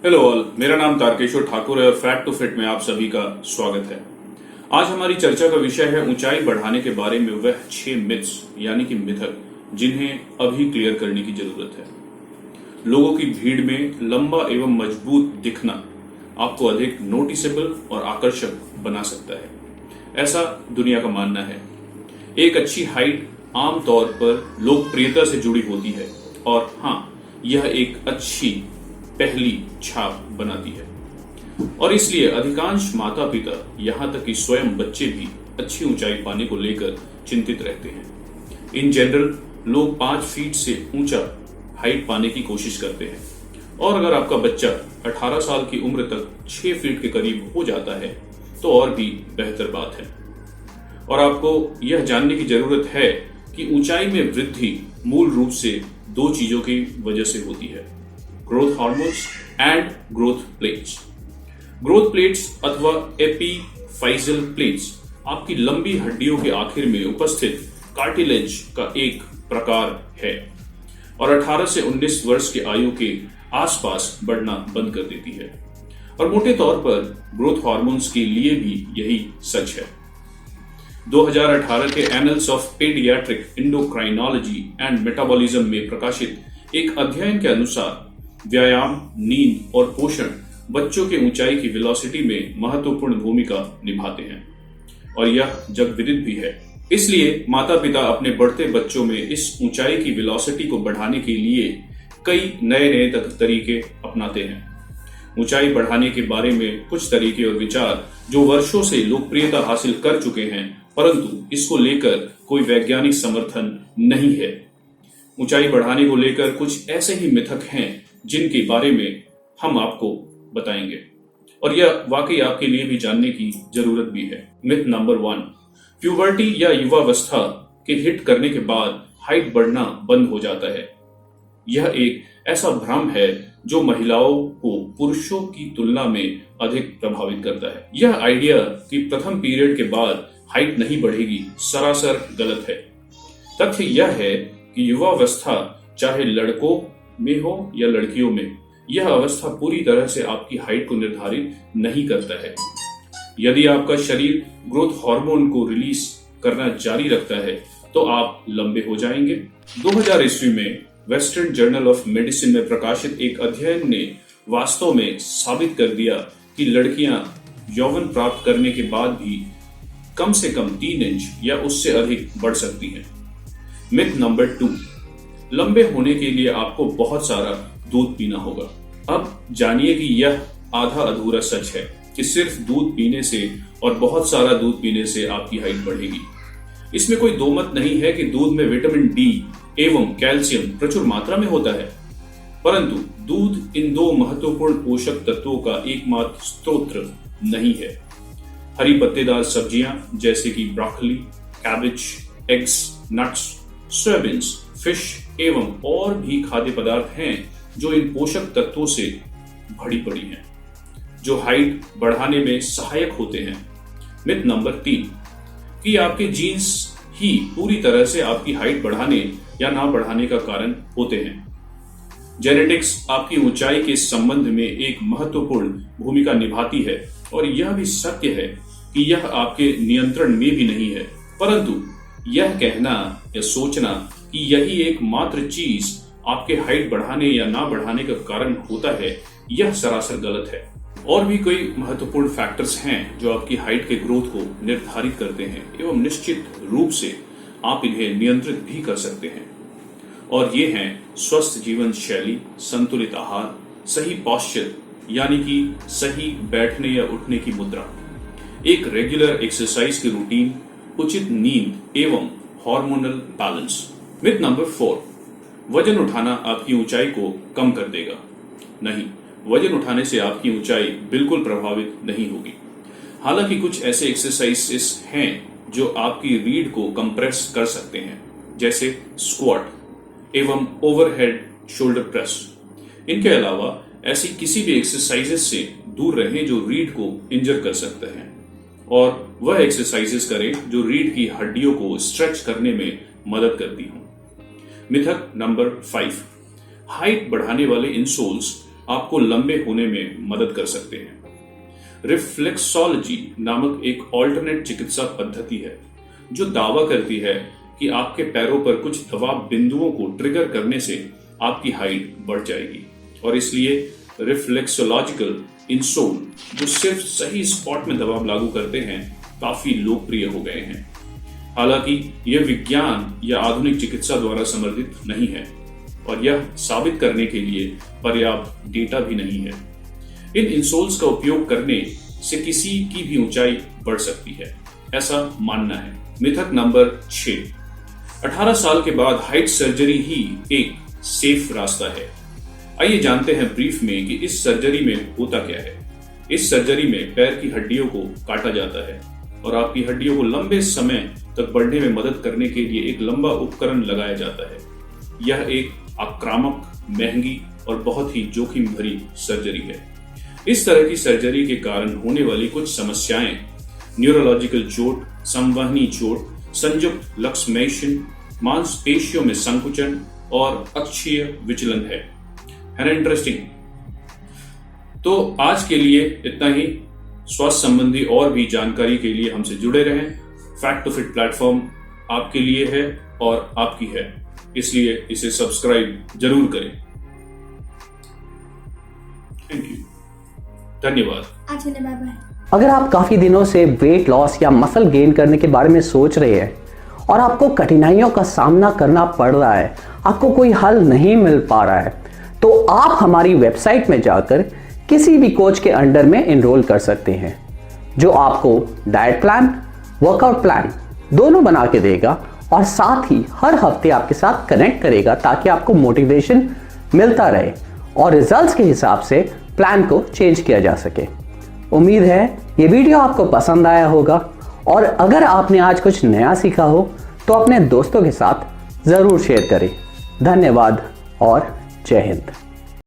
Hello all, मेरा नाम तारकेश्वर ठाकुर है और फैक्ट टू फिट में आप सभी का स्वागत है। आज हमारी चर्चा का विषय है ऊंचाई बढ़ाने के बारे में वह 6 मिथ्स यानी कि मिथक जिन्हें अभी क्लियर करने की जरूरत है। लोगों की भीड़ में लंबा एवं मजबूत दिखना आपको अधिक नोटिसेबल और आकर्षक बना सकता है, ऐसा दुनिया का मानना है। एक अच्छी हाइट आमतौर पर लोकप्रियता से जुड़ी होती है और हाँ, यह एक अच्छी पहली छाप बनाती है और इसलिए अधिकांश माता पिता यहां तक कि स्वयं बच्चे भी अच्छी ऊंचाई पाने को लेकर चिंतित रहते हैं। इन जनरल लोग 5 फीट से ऊंचा हाइट पाने की कोशिश करते हैं और अगर आपका बच्चा 18 साल की उम्र तक 6 फीट के करीब हो जाता है तो और भी बेहतर बात है। और आपको यह जानने की जरूरत है कि ऊंचाई में वृद्धि मूल रूप से 2 चीजों की वजह से होती है, growth hormones and growth plates. Growth plates अथवा एपीफाइजल प्लेट्स आपकी लंबी हड्डियों के आखिर में उपस्थित कार्टिलेज का एक प्रकार है और 18 से 19 वर्ष की आयु के आसपास बढ़ना बंद कर देती है। और मोटे तौर पर ग्रोथ हार्मोन्स के लिए भी यही सच है। 2018 के annuls of paediatric endocrinology and metabolism में प्रकाशित एक अध्ययन के अनुसार व्यायाम, नींद और पोषण बच्चों के ऊंचाई की वेलोसिटी में महत्वपूर्ण भूमिका निभाते हैं और यह जग विदित भी है। इसलिए माता पिता अपने बढ़ते बच्चों में इस ऊंचाई की वेलोसिटी को बढ़ाने के लिए कई नए तरीके अपनाते हैं। ऊंचाई बढ़ाने के बारे में कुछ तरीके और विचार जो वर्षों से लोकप्रियता हासिल कर चुके हैं, परंतु इसको लेकर कोई वैज्ञानिक समर्थन नहीं है। ऊंचाई बढ़ाने को लेकर कुछ ऐसे ही मिथक हैं जिनके बारे में हम आपको बताएंगे और यह वाकई आपके लिए भी जानने की जरूरत भी है। मिथ नंबर 1, प्यूबर्टी या युवावस्था के हिट करने के बाद हाइट बढ़ना बंद हो जाता है। यह एक ऐसा भ्रम है जो महिलाओं को पुरुषों की तुलना में अधिक प्रभावित करता है। यह आइडिया कि प्रथम पीरियड के बाद हाइट नहीं बढ़ेगी सरासर गलत है। तथ्य यह है कि युवावस्था चाहे लड़कों में हो या लड़कियों में, यह अवस्था पूरी तरह से आपकी हाइट को निर्धारित नहीं करता है। यदि आपका शरीर ग्रोथ हार्मोन को रिलीज करना जारी रखता है तो आप लंबे हो जाएंगे। 2000 ईस्वी में वेस्टर्न जर्नल ऑफ मेडिसिन में प्रकाशित एक अध्ययन ने वास्तव में साबित कर दिया कि लड़कियां यौवन प्राप्त करने के बाद भी कम से कम 3 इंच या उससे अधिक बढ़ सकती हैं। मिथ नंबर 2, लंबे होने के लिए आपको बहुत सारा दूध पीना होगा। अब जानिए कि यह आधा अधूरा सच है कि सिर्फ दूध पीने से और बहुत सारा दूध पीने से आपकी हाइट बढ़ेगी। इसमें कोई दो मत नहीं है कि दूध में विटामिन डी एवं कैल्शियम प्रचुर मात्रा में होता है, परंतु दूध इन 2 महत्वपूर्ण पोषक तत्वों का एकमात्र स्रोत नहीं है। हरी पत्तेदार सब्जियां जैसे कि broccoli, cabbage, eggs, nuts, soya beans, fish एवं और भी खाद्य पदार्थ हैं जो इन पोषक तत्वों से भरी पड़ी हैं, जो हाइट बढ़ाने में सहायक होते हैं। मिथ नंबर 3, कि आपके जीन्स ही पूरी तरह से आपकी हाइट बढ़ाने या ना बढ़ाने का कारण होते हैं। जेनेटिक्स आपकी ऊंचाई के संबंध में एक महत्वपूर्ण भूमिका निभाती है और यह भी सत्य है कि यह आपके नियंत्रण में भी नहीं है, परंतु यह कहना या सोचना कि यही एकमात्र चीज आपके हाइट बढ़ाने या ना बढ़ाने का कारण होता है, यह सरासर गलत है। और भी कई महत्वपूर्ण फैक्टर्स हैं जो आपकी हाइट के ग्रोथ को निर्धारित करते हैं एवं निश्चित रूप से आप इन्हें नियंत्रित भी कर सकते हैं। और ये हैं स्वस्थ जीवन शैली, संतुलित आहार, सही पॉस्चर यानी कि सही बैठने या उठने की मुद्रा, एक रेगुलर एक्सरसाइज की रूटीन, उचित नींद एवं हार्मोनल बैलेंस। मिथ नंबर 4, वजन उठाना आपकी ऊंचाई को कम कर देगा। नहीं, वजन उठाने से आपकी ऊंचाई बिल्कुल प्रभावित नहीं होगी। हालांकि कुछ ऐसे एक्सरसाइजेस हैं जो आपकी रीढ़ को कंप्रेस कर सकते हैं, जैसे स्क्वाट एवं ओवरहेड शोल्डर प्रेस। इनके अलावा ऐसी किसी भी एक्सरसाइजेस से दूर रहें जो रीढ़ को इंजर कर सकते हैं और वह एक्सरसाइजेस करें जो रीढ़ की हड्डियों को स्ट्रेच करने में मदद करती हों। मिथक नंबर 5, हाइट बढ़ाने वाले इंसोल्स आपको लंबे होने में मदद कर सकते हैं। रिफ्लेक्सोलॉजी नामक एक ऑल्टरनेट चिकित्सा पद्धति है जो दावा करती है कि आपके पैरों पर कुछ दबाव बिंदुओं को ट्रिगर करने से आपकी हाइट बढ़ जाएगी, और इसलिए रिफ्लेक्सोलॉजिकल इंसोल जो सिर्फ सही स्पॉट में दबाव लागू करते हैं काफी लोकप्रिय हो गए हैं। हालांकि यह विज्ञान या आधुनिक चिकित्सा द्वारा समर्थित नहीं है और यह साबित करने के लिए पर्याप्त डेटा भी नहीं है। इन इंसोल्स का उपयोग करने से किसी की भी ऊंचाई बढ़ सकती है, ऐसा मानना है। मिथक नंबर 6, 18 साल के बाद हाइट सर्जरी ही एक सेफ रास्ता है। आइए जानते हैं ब्रीफ में कि इस सर्जरी में होता क्या है। इस सर्जरी में पैर की हड्डियों को काटा जाता है और आपकी हड्डियों को लंबे समय तक बढ़ने में मदद करने के लिए एक लंबा उपकरण लगाया जाता है। यह एक आक्रामक, महंगी और बहुत ही जोखिम भरी सर्जरी है। इस तरह की सर्जरी के कारण होने वाली कुछ समस्याएं न्यूरोलॉजिकल चोट, संवहनी चोट, संयुक्त लक्ष्मेशन, मांसपेशियों में संकुचन और अक्षीय विचलन है ना इंटरेस्टिंग? तो आज के लिए इतना ही। स्वास्थ्य संबंधी और भी जानकारी के लिए हमसे जुड़े रहें। फैक्ट टू फिट प्लेटफॉर्म आपके लिए है और आपकी है, इसलिए इसे सब्सक्राइब जरूर करें। थैंक यू, धन्यवाद। अगर आप काफी दिनों से वेट लॉस या मसल गेन करने के बारे में सोच रहे हैं और आपको कठिनाइयों का सामना करना पड़ रहा है, आपको कोई हल नहीं मिल पा रहा है, तो आप हमारी वेबसाइट में जाकर किसी भी कोच के अंडर में एनरोल कर सकते हैं, जो आपको डाइट प्लान, वर्कआउट प्लान दोनों बना के देगा और साथ ही हर हफ्ते आपके साथ कनेक्ट करेगा ताकि आपको मोटिवेशन मिलता रहे और रिजल्ट्स के हिसाब से प्लान को चेंज किया जा सके। उम्मीद है ये वीडियो आपको पसंद आया होगा और अगर आपने आज कुछ नया सीखा हो तो अपने दोस्तों के साथ जरूर शेयर करें। धन्यवाद और जय हिंद।